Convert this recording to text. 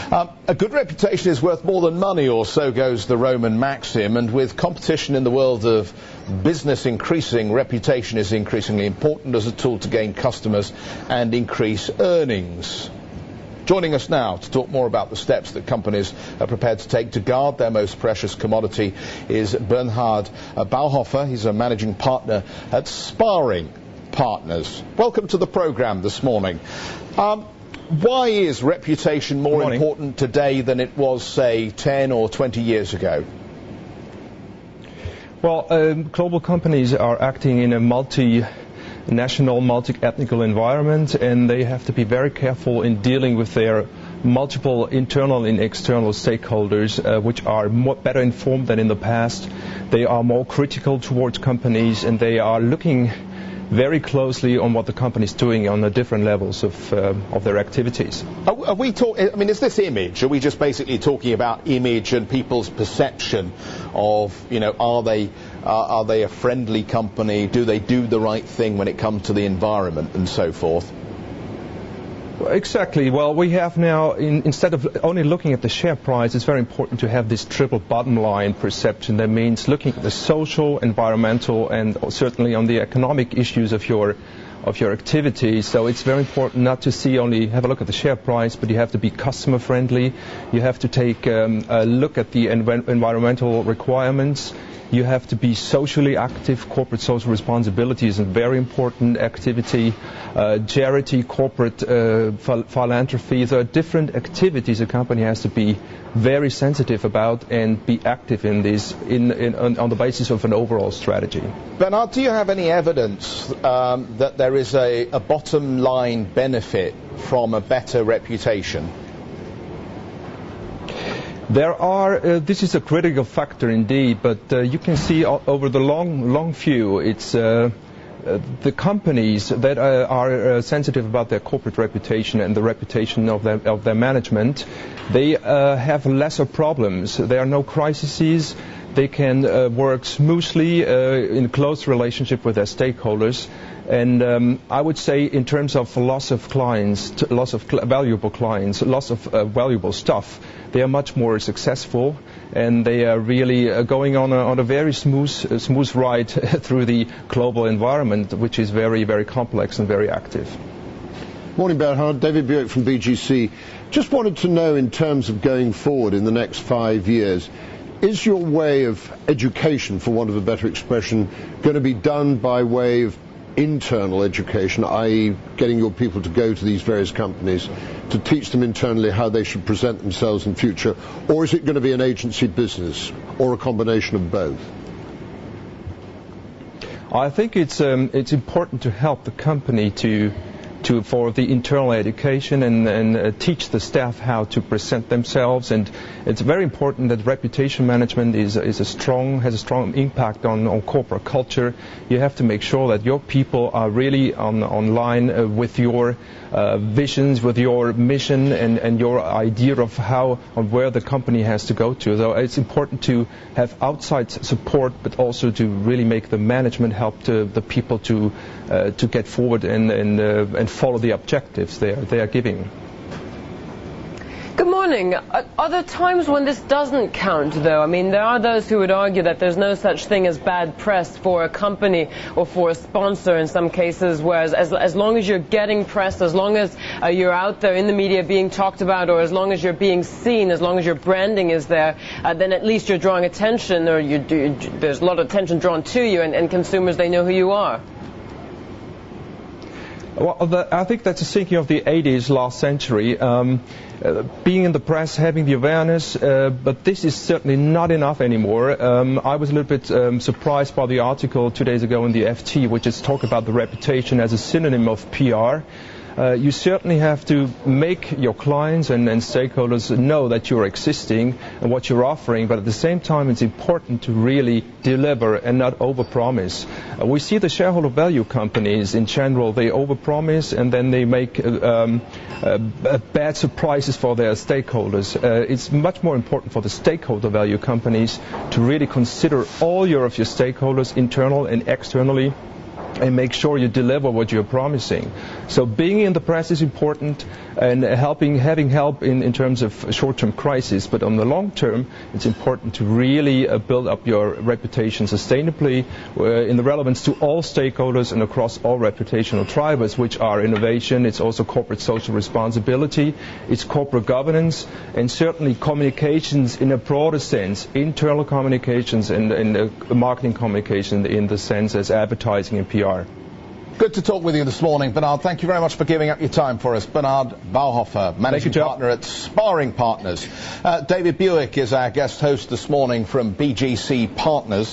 A good reputation is worth more than money, or so goes the Roman maxim, and with competition in the world of business increasing, reputation is increasingly important as a tool to gain customers and increase earnings. Joining us now to talk more about the steps that companies are prepared to take to guard their most precious commodity is Bernhard Bauhofer. He's a managing partner at Sparring Partners. Welcome to the program this morning. Why is reputation more important today than it was, say, 10 or 20 years ago? Well, global companies are acting in a multinational, multi-ethnical environment, and they have to be very careful in dealing with their multiple internal and external stakeholders, which are better informed than in the past. They are more critical towards companies, and they are looking very closely on what the company is doing on the different levels of their activities. Are we talking? I mean, is this image? Are we just basically talking about image and people's perception of, you know, are they a friendly company? Do they do the right thing when it comes to the environment and so forth? Exactly. Well, we have now, instead of only looking at the share price, it's very important to have this triple bottom line perception. That means looking at the social, environmental, and certainly on the economic issues of your activities. So it's very important not to have a look at the share price, but you have to be customer friendly. You have to take a look at the environmental requirements. You have to be socially active. Corporate social responsibility is a very important activity. Charity, corporate philanthropy. There are different activities a company has to be very sensitive about and be active in this on the basis of an overall strategy. Bernhard, do you have any evidence that there is a bottom line benefit from a better reputation? This is a critical factor indeed, but you can see over the long view, it's the companies that are sensitive about their corporate reputation and the reputation of their management, they have lesser problems. There are no crises. They can work smoothly in close relationship with their stakeholders. And I would say in terms of loss of clients, loss of valuable clients, loss of valuable stuff, they are much more successful, and they are really going on a very smooth ride through the global environment, which is very, very complex and very active. Morning, Bernhard. David Buick from BGC. Just wanted to know, in terms of going forward in the next 5 years, is your way of education, for want of a better expression, going to be done by way of internal education, i.e. getting your people to go to these various companies to teach them internally how they should present themselves in future, or is it going to be an agency business, or a combination of both? I think it's important to help the company for the internal education and teach the staff how to present themselves, and it's very important that reputation management has a strong impact on corporate culture. You have to make sure that your people are really on line with your visions, with your mission, and your idea of where the company has to go to. So it's important to have outside support, but also to really make the management help the people to get forward and follow the objectives they are giving. Good morning. Are there times when this doesn't count, though? I mean, there are those who would argue that there's no such thing as bad press for a company or for a sponsor in some cases, whereas as long as you're getting press, as long as you're out there in the media being talked about, or as long as you're being seen, as long as your branding is there, then at least you're drawing attention, or there's a lot of attention drawn to you, and consumers, they know who you are. Well, I think that's a thinking of the 80s, last century. Being in the press, having the awareness, but this is certainly not enough anymore. I was a little bit surprised by the article 2 days ago in the FT, which is talk about the reputation as a synonym of PR. You certainly have to make your clients and stakeholders know that you're existing and what you're offering, but at the same time it's important to really deliver and not overpromise. We see the shareholder value companies in general, they overpromise and then they make bad surprises for their stakeholders. It's much more important for the stakeholder value companies to really consider all of your stakeholders, internal and externally, and make sure you deliver what you're promising. So being in the press is important, and having help in terms of short-term crisis. But on the long term, it's important to really build up your reputation sustainably in the relevance to all stakeholders and across all reputational drivers, which are innovation, it's also corporate social responsibility, it's corporate governance, and certainly communications in a broader sense, internal communications and marketing communication in the sense as advertising and PR. Good to talk with you this morning, Bernard. Thank you very much for giving up your time for us. Bernard Bauhofer, Managing Partner at Sparring Partners. David Buick is our guest host this morning from BGC Partners.